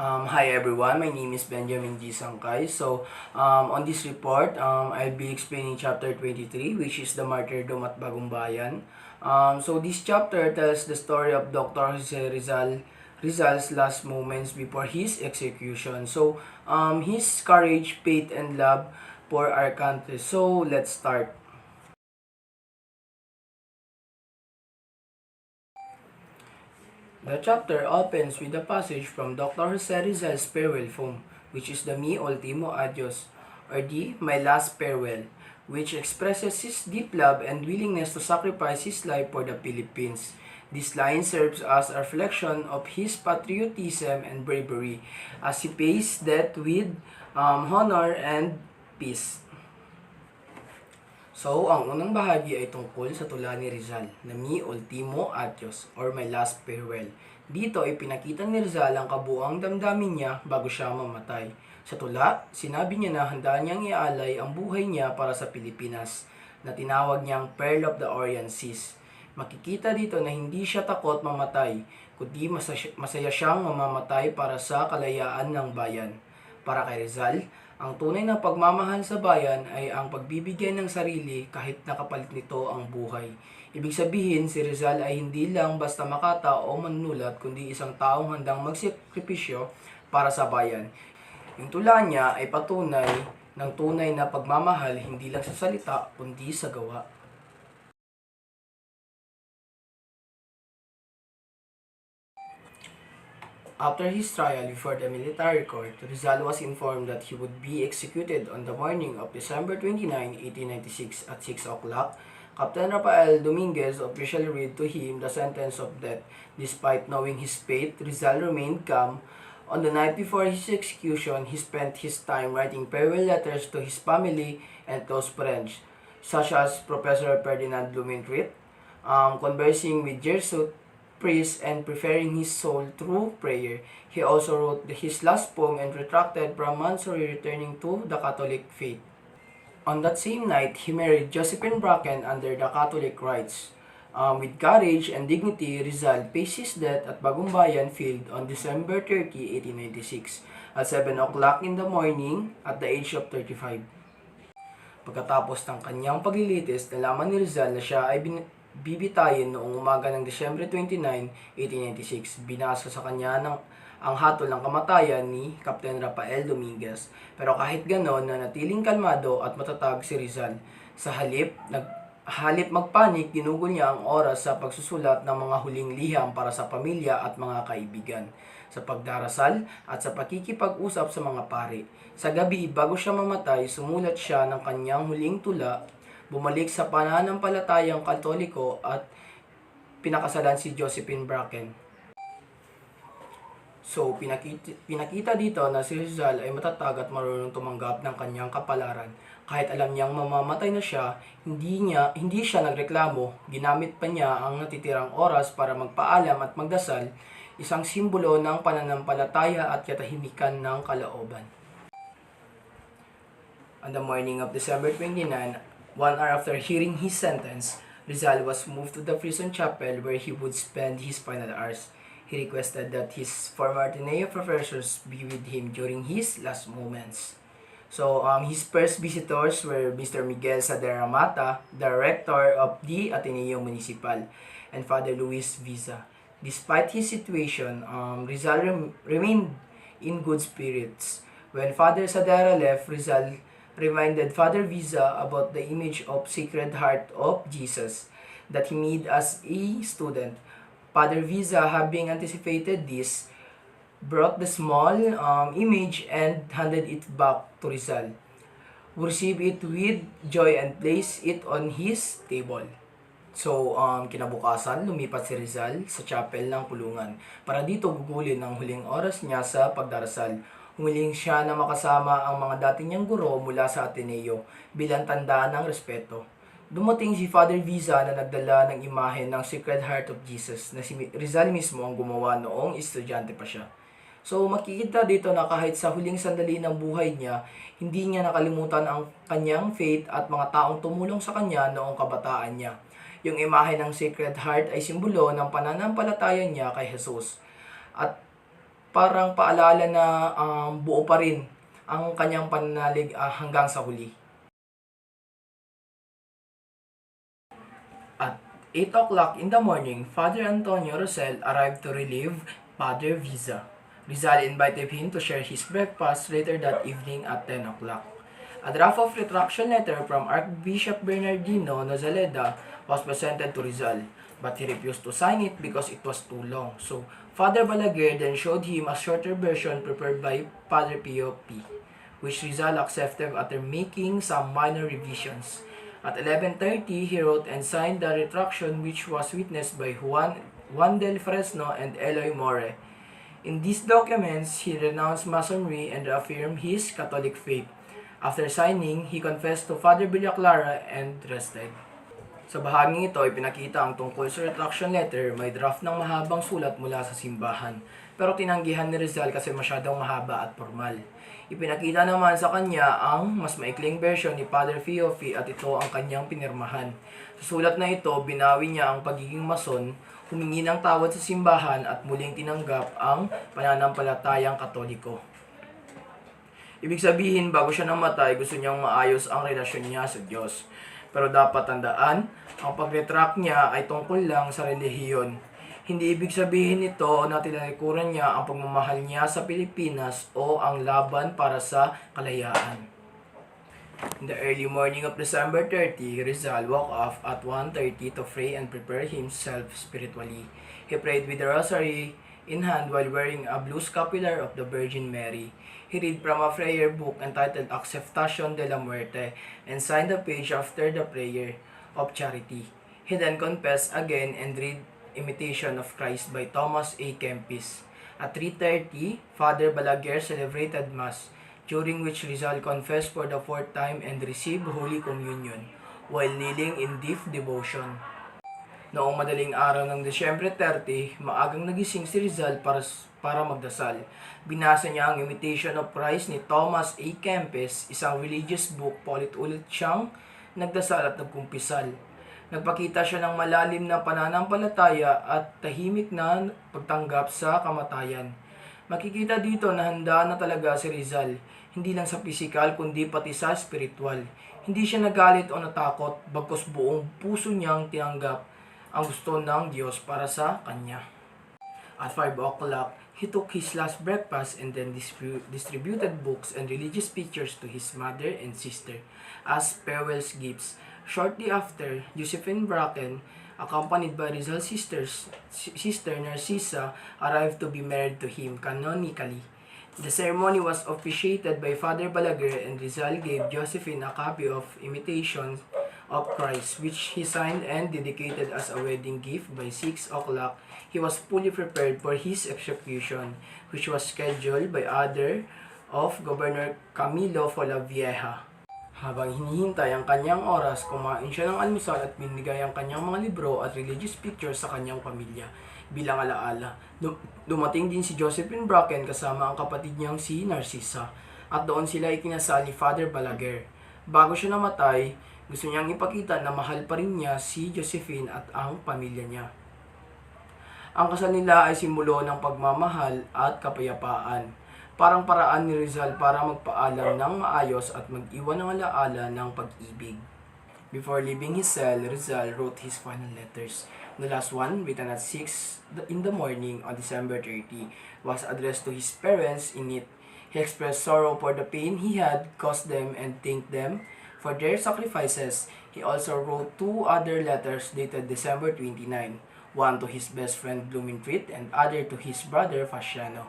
Hi everyone, my name is Benjamin G. Sangkay. On this report, I'll be explaining chapter 23, which is the martyrdom at Bagong Bayan. This chapter tells the story of Dr. Jose Rizal's last moments before his execution. His courage, faith, and love for our country. So, let's start. The chapter opens with a passage from Dr. Jose Rizal's farewell poem, which is the Mi Ultimo Adios, or the My Last Farewell, which expresses his deep love and willingness to sacrifice his life for the Philippines. This line serves as a reflection of his patriotism and bravery as he faced death with honor and peace. Ang unang bahagi ay tungkol sa tula ni Rizal na Mi Ultimo Adios or My Last Farewell. Dito ay pinakita ni Rizal ang kabuuang damdamin niya bago siya mamatay. Sa tula, sinabi niya na handa niyang ialay ang buhay niya para sa Pilipinas na tinawag niyang Pearl of the Orient Seas. Makikita dito na hindi siya takot mamatay, kundi masaya siyang mamamatay para sa kalayaan ng bayan. Para kay Rizal, ang tunay na pagmamahal sa bayan ay ang pagbibigay ng sarili kahit nakapalit nito ang buhay. Ibig sabihin, si Rizal ay hindi lang basta makata o manunulat, kundi isang taong handang magsakripisyo para sa bayan. Yung tula niya ay patunay ng tunay na pagmamahal hindi lang sa salita, kundi sa gawa. After his trial before the military court, Rizal was informed that he would be executed on the morning of December 29, 1896 at 6 o'clock. Captain Rafael Dominguez officially read to him the sentence of death. Despite knowing his fate, Rizal remained calm. On the night before his execution, he spent his time writing farewell letters to his family and close friends, such as Professor Ferdinand Blumentritt, conversing with Jesuit priest and preferring his soul through prayer. He also wrote his last poem and retracted from Mansory, returning to the Catholic faith. On that same night, he married Josephine Bracken under the Catholic rites. With courage and dignity, Rizal faced his death at Bagong Bayan Field on December 30, 1896 at 7 o'clock in the morning at the age of 35. Pagkatapos ng kanyang paglilitis, nalaman ni Rizal na siya ay bibitayin noong umaga ng Disyembre 29, 1896. Binasa sa kanya ang hatol ng kamatayan ni Captain Rafael Dominguez. Pero kahit ganon, nanatiling kalmado at matatag si Rizal. Sa halip magpanik, ginugol niya ang oras sa pagsusulat ng mga huling liham para sa pamilya at mga kaibigan, sa pagdarasal at sa pakikipag-usap sa mga pari. Sa gabi, bago siya mamatay, sumulat siya ng kanyang huling tula, bumalik sa pananampalatayang Katoliko at pinakasalan si Josephine Bracken. Pinakita dito na si Rizal ay matatag at marunong tumanggap ng kanyang kapalaran. Kahit alam niyang mamamatay na siya, hindi siya nagreklamo. Ginamit pa niya ang natitirang oras para magpaalam at magdasal, isang simbolo ng pananampalataya at katahimikan ng kalooban. On the morning of December 29, 1 hour after hearing his sentence, Rizal was moved to the prison chapel where he would spend his final hours. He requested that his former Ateneo professors be with him during his last moments. His first visitors were Mr. Miguel Sadera Mata, the rector of the Ateneo Municipal, and Father Luis Viza. Despite his situation, Rizal remained in good spirits. When Father Sadera left, Rizal reminded Father Viza about the image of Sacred Heart of Jesus that he made as a student. Father Viza, having anticipated this, brought the small image and handed it back to Rizal, who received it with joy and placed it on his table. Kinabukasan, lumipat si Rizal sa chapel ng Pulungan para dito gugulin ang huling oras niya sa pagdarasal. Humiling siya na makasama ang mga dating niyang guro mula sa Ateneo bilang tandaan ng respeto. Dumating si Father Viza na nagdala ng imahe ng Sacred Heart of Jesus na si Rizal mismo ang gumawa noong estudyante pa siya. Makikita dito na kahit sa huling sandali ng buhay niya, hindi niya nakalimutan ang kanyang faith at mga taong tumulong sa kanya noong kabataan niya. Yung imahe ng Sacred Heart ay simbolo ng pananampalataya niya kay Jesus. At parang paalala na buo pa rin ang kanyang pananalig hanggang sa huli. At 8 o'clock in the morning, Father Antonio Rosel arrived to relieve Padre Viza. Rizal invited him to share his breakfast later that evening at 10 o'clock. A draft of retraction letter from Archbishop Bernardino Nozaleda was presented to Rizal, but he refused to sign it because it was too long. So, Father Balaguer then showed him a shorter version prepared by Padre Pio P, which Rizal accepted after making some minor revisions. At 11:30, he wrote and signed the retraction, which was witnessed by Juan del Fresno and Eloy More. In these documents, he renounced Masonry and reaffirmed his Catholic faith. After signing, he confessed to Father Villaclara and rested. Sa bahaging ito, ipinakita ang tungkol sa retraction letter, may draft ng mahabang sulat mula sa simbahan, pero tinanggihan ni Rizal kasi masyadong mahaba at formal. Ipinakita naman sa kanya ang mas maikling version ni Father Fiofi at ito ang kanyang pinirmahan. Sa sulat na ito, binawi niya ang pagiging mason, humingi ng tawad sa simbahan at muling tinanggap ang pananampalatayang Katoliko. Ibig sabihin, bago siya namatay, gusto niyang maayos ang relasyon niya sa Diyos. Pero dapat tandaan, ang pag-retract niya ay tungkol lang sa relihiyon. Hindi ibig sabihin nito na tinalikuran niya ang pagmamahal niya sa Pilipinas o ang laban para sa kalayaan. In the early morning of December 30, Rizal woke up at 1:30 to pray and prepare himself spiritually. He prayed with the rosary in hand while wearing a blue scapular of the Virgin Mary. He read from a prayer book entitled Acceptation de la Muerte and signed the page after the prayer of charity. He then confessed again and read Imitation of Christ by Thomas A. Kempis. At 3:30, Father Balaguer celebrated Mass, during which Rizal confessed for the fourth time and received Holy Communion, while kneeling in deep devotion. Noong madaling araw ng Desyembre 30, maagang nagising si Rizal para magdasal. Binasa niya ang Imitation of Christ ni Thomas A. Kempis, isang religious book, paulit-ulit siyang nagdasal at nagkumpisal. Nagpakita siya ng malalim na pananampalataya at tahimik na pagtanggap sa kamatayan. Makikita dito na handa na talaga si Rizal, hindi lang sa pisikal kundi pati sa spiritual. Hindi siya nagalit o natakot, bagkus buong puso niyang tinanggap ang gusto ng Diyos para sa kanya. At 5 o'clock, he took his last breakfast and then distributed books and religious pictures to his mother and sister as farewell gifts. Shortly after, Josephine Bracken, accompanied by Rizal's sister Narcissa, arrived to be married to him canonically. The ceremony was officiated by Father Balaguer, and Rizal gave Josephine a copy of Imitation of Christ, which he signed and dedicated as a wedding gift. By 6 o'clock. He was fully prepared for his execution, which was scheduled by order of Governor Camilo Folavieja. Habang hinihintay ang kanyang oras, kumain siya ng almusal at binigay ang kanyang mga libro at religious pictures sa kanyang pamilya bilang alaala. Dumating din si Josephine Bracken kasama ang kapatid niyang si Narcissa, at doon sila ikinasal ni Father Balaguer. Bago siya namatay, gusto niyang ipakita na mahal pa rin niya si Josephine at ang pamilya niya. Ang kasal nila ay simbolo ng pagmamahal at kapayapaan. Parang paraan ni Rizal para magpaalam ng maayos at mag-iwan ng alaala ng pag-ibig. Before leaving his cell, Rizal wrote his final letters. The last one, written at 6 in the morning on December 30, was addressed to his parents. In it, he expressed sorrow for the pain he had caused them and thanked them for their sacrifices. He also wrote 2 other letters dated December 29, one to his best friend Blumentritt and other to his brother Fasciano.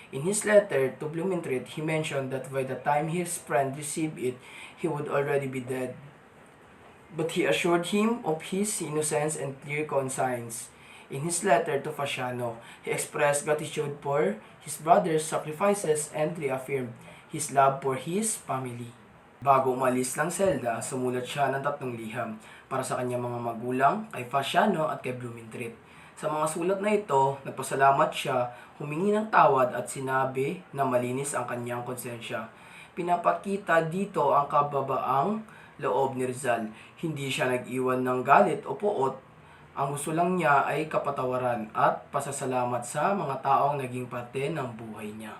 In his letter to Blumentritt, he mentioned that by the time his friend received it, he would already be dead. But he assured him of his innocence and clear conscience. In his letter to Fasciano, he expressed gratitude for his brother's sacrifices and reaffirmed his love for his family. Bago umalis ng selda, sumulat siya ng 3 liham para sa kanyang mga magulang, kay Fasciano at kay Blumentritt. Sa mga sulat na ito, nagpasalamat siya, humingi ng tawad at sinabi na malinis ang kanyang konsensya. Pinapakita dito ang kababaang loob ni Rizal. Hindi siya nag-iwan ng galit o puot. Ang gusto lang niya ay kapatawaran at pasasalamat sa mga taong naging parte ng buhay niya.